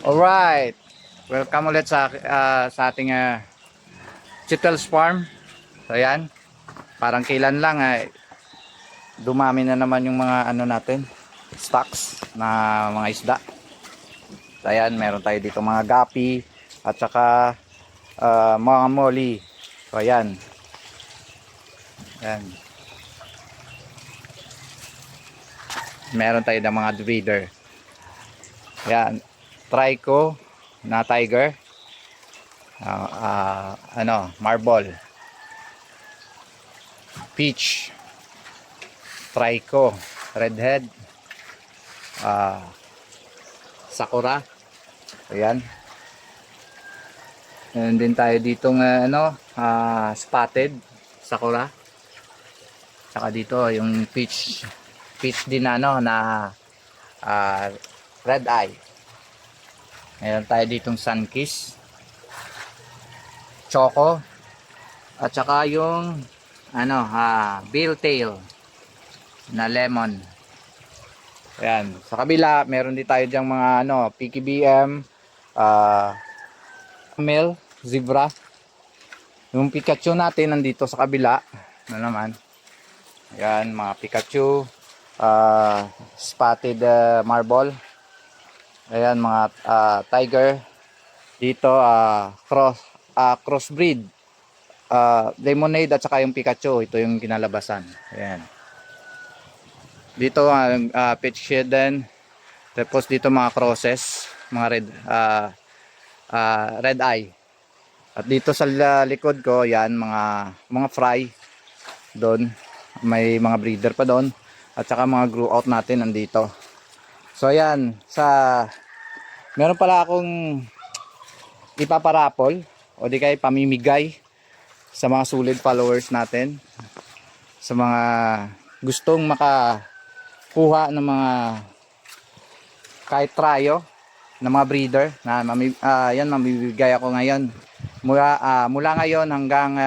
Alright, welcome ulit sa ating Chitels Farm. So ayan, parang kailan lang dumami na naman yung mga ano natin, stocks na mga isda. So ayan, meron tayo dito mga gapi at saka mga molly. So ayan, ayan. Meron tayo ng mga breeder. Ayan, trico na tiger. Marble, peach, trico, redhead, sakura. Ayan. Meron din tayo ditong spotted sakura. Saka dito yung peach din na red eye. Meron tayo ditong sunkiss, choco, at saka yung bill tail na lemon. Ayan, sa kabila meron din tayo diyang mga PKBM, camel, zebra. Yung Pikachu natin nandito sa kabila na naman. Ayan, mga Pikachu, spotted marble. Ayan, mga tiger. Dito crossbreed, lemonade at saka yung Pikachu. Ito yung kinalabasan. Ayan. Dito peach shaded. Tapos dito mga crosses, mga red eye. At dito sa likod ko, yan mga fry doon. May mga breeder pa doon. At saka mga grow out natin nandito. So ayan, meron pala akong ipaparapol o di kaya pamimigay sa mga solid followers natin, sa mga gustong makakuha ng mga kahit tryo ng mga breeder na yan, mamibigay ako ngayon mula ngayon hanggang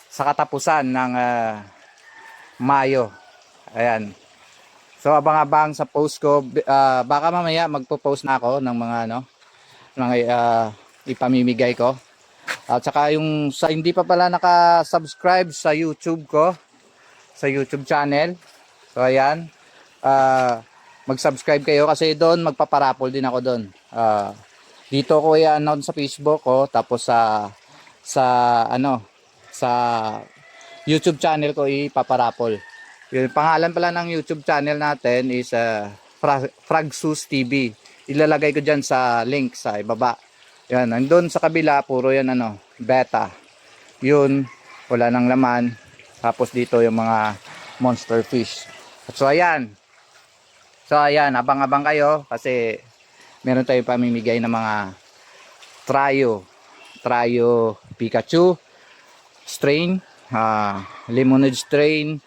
sa katapusan ng Mayo. Ayan. So abang-abang sa post ko, baka mamaya magpo-post na ako ng mga ipamimigay ko. At saka yung sa hindi pa pala naka-subscribe sa YouTube ko, sa YouTube channel. So ayan, mag-subscribe kayo kasi doon magpaparapol din ako doon. Dito ko i-announce sa Facebook ko, tapos sa sa YouTube channel ko ipaparapol. Yung pangalan pala ng YouTube channel natin is Fragsus TV. Ilalagay ko diyan sa link sa ibaba. Yan, nandun sa kabila puro yan beta. Yun, wala nang laman. Tapos dito yung mga monster fish. So ayan. Abang-abang kayo kasi meron tayong pamimigay ng mga Tryo Pikachu strain, lemonade strain,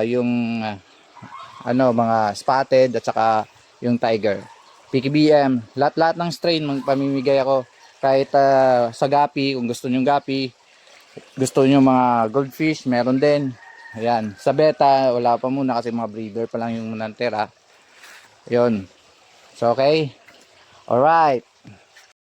yung mga spotted at saka yung tiger, PKBM, lahat ng strain pamimigay ako. Kahit sa gapi, kung gusto niyo gapi, gusto niyo mga goldfish, meron din. Ayan, sa beta wala pa muna kasi mga breeder pa lang yung natira. Yun. So okay. Alright.